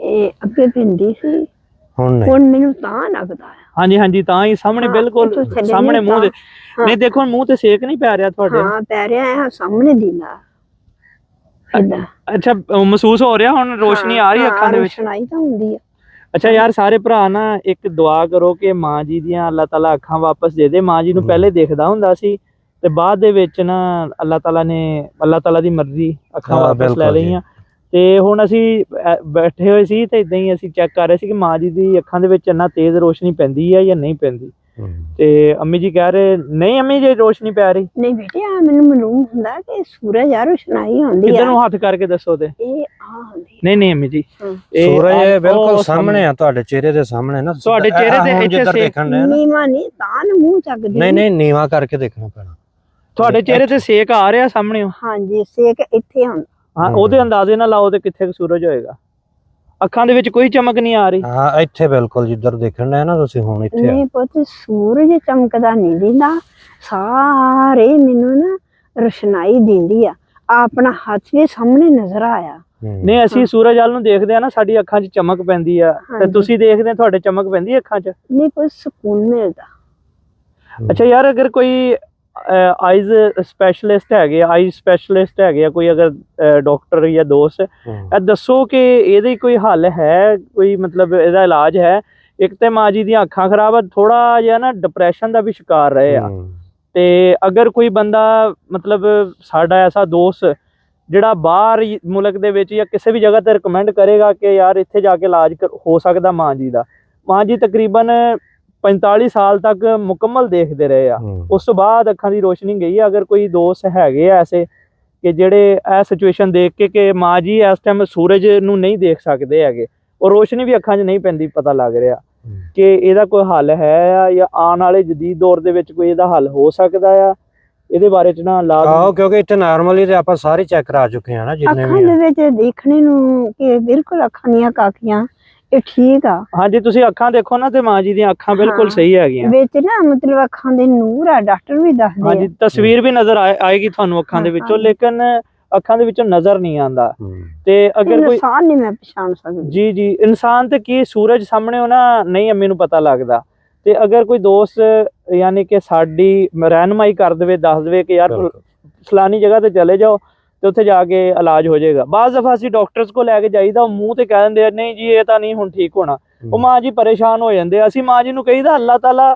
ਇਹ ਅੱਗੇ ਪਿੰਦੀ ਸੀ, ਹੁਣ ਹੁਣ ਮੈਨੂੰ ਤਾਂ ਲੱਗਦਾ ਆ। ਹਾਂਜੀ ਹਾਂਜੀ, ਤਾਂ ਹੀ ਸਾਹਮਣੇ ਬਿਲਕੁਲ ਸਾਹਮਣੇ ਮੂੰਹ ਦੇ। ਨਹੀਂ ਦੇਖੋ ਮੂੰਹ ਤੇ ਸੇਕ ਨਹੀਂ ਪੈ ਰਿਹਾ ਤੁਹਾਡੇ? ਹਾਂ ਪੈ ਰਿਹਾ ਹੈ, ਸਾਹਮਣੇ ਦਿੰਦਾ ਇਦਾਂ। ਅੱਛਾ, ਮਹਿਸੂਸ ਹੋ ਰਿਹਾ ਹੁਣ? ਰੋਸ਼ਨੀ ਆ ਰਹੀ ਅੱਖਾਂ ਦੇ ਵਿੱਚ? ਰੋਸ਼ਨਾਈ ਤਾਂ ਹੁੰਦੀ ਆ। ਅੱਛਾ ਯਾਰ, ਸਾਰੇ ਭਰਾ ਨਾ ਇੱਕ ਦੁਆ ਕਰੋ ਕਿ ਮਾਂ ਜੀ ਦੀਆਂ ਅੱਲਾਹ ਤਾਲਾ ਅੱਖਾਂ ਵਾਪਸ ਦੇ ਦੇ। ਮਾਂ ਜੀ ਨੂੰ ਪਹਿਲੇ ਦੇਖਦਾ ਹੁੰਦਾ ਸੀ ਤੇ ਬਾਅਦ ਦੇ ਵਿੱਚ ਨਾ ਅੱਲਾਹ ਤਾਲਾ ਦੀ ਮਰਜ਼ੀ ਅੱਖਾਂ ਵਾਪਸ ਲੈ ਲਈਆਂ। ਤੇ ਹੁਣ ਅਸੀਂ ਬੈਠੇ ਹੋਏ ਸੀ ਤੇ ਇਦਾਂ ਹੀ ਅਸੀਂ ਚੈੱਕ ਕਰ ਰਹੇ ਸੀ ਕਿ ਮਾਂ ਜੀ ਦੀ ਅੱਖਾਂ ਦੇ ਵਿੱਚ ਇੰਨਾ ਤੇਜ਼ ਰੋਸ਼ਨੀ ਪੈਂਦੀ ਹੈ ਜਾਂ ਨਹੀਂ ਪੈਂਦੀ। ਤੇ ਅੰਮੀ ਜੀ ਕਹਿ ਰਹੇ ਨਹੀਂ ਅੰਮੀ ਜੀ ਰੋਸ਼ਨੀ ਪੈ ਰਹੀ ਨਹੀਂ ਬੇਟੇ, ਆ ਮੈਨੂੰ ਮਾਲੂਮ ਹੁੰਦਾ ਕਿ ਸੂਰਜ ਆ ਰੋਸ਼ਨਾਈ ਹੁੰਦੀ ਆ। ਕਿੱਧਰ ਨੂੰ ਹੱਥ ਕਰਕੇ ਦੱਸੋ ਤੇ। ਇਹ ਆ ਹੁੰਦੀ। ਨਹੀਂ ਨਹੀਂ ਅੰਮੀ ਜੀ, ਸੂਰਜ ਬਿਲਕੁਲ ਸਾਹਮਣੇ ਆ, ਤੁਹਾਡੇ ਚਿਹਰੇ ਦੇ ਸਾਹਮਣੇ ਨਾ। ਤੁਹਾਡੇ ਚਿਹਰੇ ਤੇ ਇੱਥੇ ਦੇਖਣ ਦੇ ਨੀਵਾ ਨਹੀਂ ਤਾਂ ਮੂੰਹ ਚੱਕਦੀ। ਨਹੀਂ ਨਹੀਂ, ਨੀਵਾ ਕਰਕੇ ਦੇਖਣਾ ਪੈਣਾ। ਤੁਹਾਡੇ ਚਿਹਰੇ ਤੇ ਸੇਕ ਆ ਰਿਹਾ ਸਾਹਮਣੇ? ਹਾਂਜੀ, ਸੇਕ ਇੱਥੇ ਹੁੰਦਾ। ਹਾਂ, ਉਹਦੇ ਅੰਦਾਜ਼ੇ ਨਾਲ ਲਾਓ ਤੇ ਕਿੱਥੇ ਸੂਰਜ ਹੋਏਗਾ। ਅੱਖਾਂ ਦੇ ਵਿੱਚ ਕੋਈ ਚਮਕ ਨਹੀਂ ਆ ਰਹੀ। ਹਾਂ ਇੱਥੇ ਬਿਲਕੁਲ ਜਿੱਧਰ ਦੇਖਣ ਦੇ ਨਾ ਤੁਸੀਂ ਹੁਣ ਇੱਥੇ। ਨਹੀਂ ਪੁੱਤ, ਸੂਰਜ ਚਮਕਦਾ ਨਹੀਂ ਦਿੰਦਾ, ਸਾਰੇ ਮੈਨੂੰ ਨਾ ਰੋਸ਼ਨਾਈ ਦਿੰਦੀ ਆ। ਆਪਣਾ ਹੱਥ ਵੀ ਸਾਹਮਣੇ ਨਜ਼ਰ ਆਇਆ। ਨਹੀਂ, ਅਸੀਂ ਸੂਰਜ ਵੱਲ ਨੂੰ ਦੇਖਦੇ ਆ ਨਾ, ਸਾਡੀ ਅੱਖਾਂ 'ਚ ਚਮਕ ਪੈਂਦੀ ਆ ਤੇ ਤੁਸੀਂ ਦੇਖਦੇ ਤੁਹਾਡੇ ਚਮਕ ਪੈਂਦੀ ਅੱਖਾਂ 'ਚ? ਨਹੀਂ ਪੁੱਤ, ਸਕੂਨ ਮਿਲਦਾ। ਅੱਛਾ ਯਾਰ, ਅਗਰ ਕੋਈ ਆਈਜ਼ ਸਪੈਸ਼ਲਿਸਟ ਹੈਗੇ, ਆਈ ਸਪੈਸ਼ਲਿਸਟ ਹੈਗੇ ਆ ਕੋਈ, ਅਗਰ ਡਾਕਟਰ ਜਾਂ ਦੋਸਤ, ਇਹ ਦੱਸੋ ਕਿ ਇਹਦੇ ਕੋਈ ਹੱਲ ਹੈ, ਕੋਈ ਮਤਲਬ ਇਹਦਾ ਇਲਾਜ ਹੈ? ਇੱਕ ਤੇ ਮਾਂ ਜੀ ਦੀਆਂ ਅੱਖਾਂ ਖਰਾਬ ਆ, ਥੋੜਾ ਜਿਹਾ ਨਾ ਡਿਪਰੈਸ਼ਨ ਦਾ ਵੀ ਸ਼ਿਕਾਰ ਰਹੇ ਆ। ਤੇ ਅਗਰ ਕੋਈ ਬੰਦਾ ਮਤਲਬ ਸਾਡਾ ਐਸਾ ਦੋਸਤ ਜਿਹੜਾ ਬਾਹਰ ਮੁਲਕ ਦੇ ਵਿੱਚ ਜਾਂ ਕਿਸੇ ਵੀ ਜਗ੍ਹਾ ਤੇ ਰਿਕਮੈਂਡ ਕਰੇਗਾ ਕਿ ਯਾਰ ਇੱਥੇ ਜਾ ਕੇ ਇਲਾਜ ਹੋ ਸਕਦਾ ਮਾਂ ਜੀ ਦਾ। ਮਾਂ ਜੀ ਤਕਰੀਬਨ 45 ਸਾਲ ਤੱਕ ਮੁਕੰਮਲ ਦੇਖਦੇ ਰਹੇ ਆ, ਉਸ ਤੋਂ ਬਾਅਦ ਅੱਖਾਂ ਦੀ ਰੋਸ਼ਨੀ ਗਈ ਆ। ਅਗਰ ਕੋਈ ਦੋਸਤ ਹੈਗੇ ਆ ਐਸੇ ਕਿ ਜਿਹੜੇ ਇਹ ਸਿਚੁਏਸ਼ਨ ਦੇਖ ਕੇ ਕਿ ਮਾਂ ਜੀ ਇਸ ਟਾਈਮ ਸੂਰਜ ਨੂੰ ਨਹੀਂ ਦੇਖ ਸਕਦੇ ਹੈਗੇ, ਉਹ ਰੋਸ਼ਨੀ ਵੀ ਅੱਖਾਂ 'ਚ ਨਹੀਂ ਪੈਂਦੀ, ਪਤਾ ਲੱਗ ਰਿਹਾ ਕਿ ਇਹਦਾ ਕੋਈ ਹੱਲ ਹੈ ਆ ਜਾਂ ਆਉਣ ਵਾਲੇ ਜਦੀਦ ਦੌਰ ਦੇ ਵਿੱਚ ਕੋਈ ਇਹਦਾ ਹੱਲ ਹੋ ਸਕਦਾ ਆ, ਇਹਦੇ ਬਾਰੇ 'ਚ ਨਾ ਲਾਜ਼ਮੀ। ਕਿਉਂਕਿ ਇੱਥੇ ਨਾਰਮਲੀ ਤੇ ਆਪਾਂ ਸਾਰੇ ਚੈੱਕ ਕਰਾ ਚੁੱਕੇ ਆ ਨਾ ਜਿੰਨੇ ਵੀ। ਅੱਖਾਂ ਦੇ ਵਿੱਚ ਦੇਖਣੇ ਨੂੰ ਕਿ ਬਿਲਕੁਲ ਅੱਖਾਂ ਦੀਆਂ ਕਾਕੀਆਂ ਇਹ ਠੀਕ ਆ। ਹਾਂਜੀ, ਤੁਸੀਂ ਅੱਖਾਂ ਦੇਖੋ ਨਾ ਤੇ ਮਾਂ ਜੀ ਦੀਆਂ ਅੱਖਾਂ ਬਿਲਕੁਲ ਸਹੀ ਹੈਗੀਆਂ। ਵਿੱਚ ਨਾ ਮਤਲਬ ਅੱਖਾਂ ਦੇ ਨੂਰ ਆ, ਡਾਕਟਰ ਵੀ ਦੱਸਦੇ ਆ। ਹਾਂਜੀ, ਤਸਵੀਰ ਵੀ ਨਜ਼ਰ ਆਏਗੀ ਤੁਹਾਨੂੰ ਅੱਖਾਂ ਦੇ ਵਿੱਚੋਂ, ਲੇਕਿਨ ਅੱਖਾਂ ਦੇ ਵਿੱਚੋਂ ਨਜ਼ਰ ਨਹੀਂ ਆਉਂਦਾ। ਤੇ ਅਗਰ ਕੋਈ ਇਨਸਾਨ ਨਹੀਂ ਮੈਂ ਪਛਾਣ ਸਕਦੀ। ਜੀ ਜੀ, ਇਨਸਾਨ ਤੇ ਕੀ ਸੂਰਜ ਸਾਹਮਣੇ ਹੋਣਾ ਨਹੀਂ ਅੰਮੀ ਨੂੰ ਪਤਾ ਲੱਗਦਾ। ਤੇ ਅਗਰ ਕੋਈ ਦੋਸਤ ਯਾਨੀ ਕਿ ਸਾਡੀ ਰਹਿਨਮਾਈ ਕਰ ਦੇਵੇ, ਦੱਸ ਦੇਵੇ ਕਿ ਯਾਰ ਫਲਾਨੀ ਜਗ੍ਹਾ ਤੇ ਚਲੇ ਜਾਓ ਤੇ ਉੱਥੇ ਜਾ ਕੇ ਇਲਾਜ ਹੋ ਜਾਏਗਾ। ਬਾਅਦ ਦਫਾ ਅਸੀਂ ਡਾਕਟਰਸ ਕੋਲ ਲੈ ਕੇ ਜਾਈਦਾ, ਉਹ ਮੂੰਹ ਤੇ ਕਹਿ ਦਿੰਦੇ ਆ ਨਹੀਂ ਜੀ ਇਹ ਤਾਂ ਨਹੀਂ ਹੁਣ ਠੀਕ ਹੋਣਾ। ਉਹ ਮਾਂ ਜੀ ਪਰੇਸ਼ਾਨ ਹੋ ਜਾਂਦੇ ਆ। ਅਸੀਂ ਮਾਂ ਜੀ ਨੂੰ ਕਹੀਦਾ ਅੱਲਾਹ ਤਾਲਾ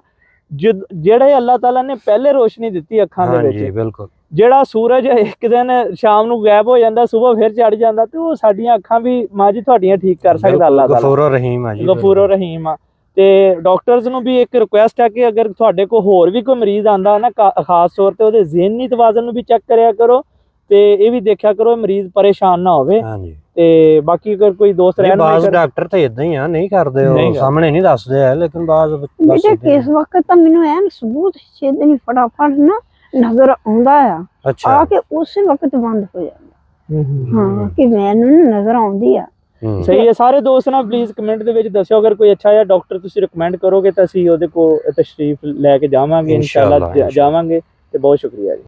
ਜਿਹੜੇ ਅੱਲਾਹ ਤਾਲਾ ਨੇ ਪਹਿਲੇ ਰੋਸ਼ਨੀ ਦਿੱਤੀ ਅੱਖਾਂ ਦੇ ਵਿੱਚ, ਬਿਲਕੁਲ ਜਿਹੜਾ ਸੂਰਜ ਇੱਕ ਦਿਨ ਸ਼ਾਮ ਨੂੰ ਗਾਇਬ ਹੋ ਜਾਂਦਾ, ਸਵੇਰ ਫਿਰ ਚੜ ਜਾਂਦਾ, ਤੇ ਉਹ ਸਾਡੀਆਂ ਅੱਖਾਂ ਵੀ ਮਾਂ ਜੀ ਤੁਹਾਡੀਆਂ ਠੀਕ ਕਰ ਸਕਦਾ ਅੱਲਾਹ ਤਾਲਾ। ਗਫੂਰੋ ਰਹੀਮ ਆ ਜੀ, ਗਫੂਰੋ ਰਹੀਮ ਆ। ਤੇ ਡਾਕਟਰਸ ਨੂੰ ਵੀ ਇੱਕ ਰਿਕੁਐਸਟ ਹੈ ਕਿ ਅਗਰ ਤੁਹਾਡੇ ਕੋਲ ਹੋਰ ਵੀ ਕੋਈ ਮਰੀਜ਼ ਆਂਦਾ ਨਾ, ਖਾਸ ਤੌਰ ਤੇ ਉਹਦੇ ਜ਼ਿਹਨੀ ਤਵਾਜ਼ਨ ਨੂੰ ਵੀ ਚੈੱਕ ਕਰਿਆ ਕਰੋ ਤੇ ਇਹ ਵੀ ਦੇਖਿਆ ਕਰੋ ਮਰੀਜ਼ ਪਰੇਸ਼ਾਨ ਨਾ ਹੋਵੇ। ਤੇ ਬਾਕੀ ਅਗਰ ਕੋਈ ਦੋਸਤ ਬਾਜ਼ ਡਾਕਟਰ ਤਾਂ ਇਦਾਂ ਹੀ ਆ, ਨਹੀਂ ਕਰਦੇ, ਉਹ ਸਾਹਮਣੇ ਨਹੀਂ ਦੱਸਦੇ ਆ, ਲੇਕਿਨ ਬਾਜ਼ ਇਸ ਵਕਤ ਤਾਂ ਮੈਨੂੰ ਐਨ ਸਬੂਤ ਛੇਦਨੀ ਫਟਾਫਟ ਨਾ ਨਜ਼ਰ ਆਉਂਦਾ ਆ। ਆ ਕੇ ਉਸੇ ਵਕਤ ਬੰਦ ਹੋ ਜਾਂਦਾ। ਹਾਂ, ਕਿ ਮੈਨੂੰ ਨਜ਼ਰ ਆਉਂਦੀ ਆ। ਸਹੀ ਹੈ। ਸਾਰੇ ਦੋਸਤ ਨਾ ਪਲੀਜ਼ ਕਮੈਂਟ ਦੇ ਵਿੱਚ ਦੱਸਿਓ ਅਗਰ ਕੋਈ ਅੱਛਾ ਜਿਹਾ ਡਾਕਟਰ ਤੁਸੀਂ ਰਿਕਮੈਂਡ ਕਰੋਗੇ ਤਾਂ ਅਸੀਂ ਉਹਦੇ ਕੋਲ ਤਸ਼ਰੀਫ ਲੈ ਕੇ ਜਾਵਾਂਗੇ, ਇਨਸ਼ਾਅੱਲਾ ਜਾਵਾਂਗੇ। ਤੇ ਬਹੁਤ ਸ਼ੁਕਰੀਆ ਜੀ।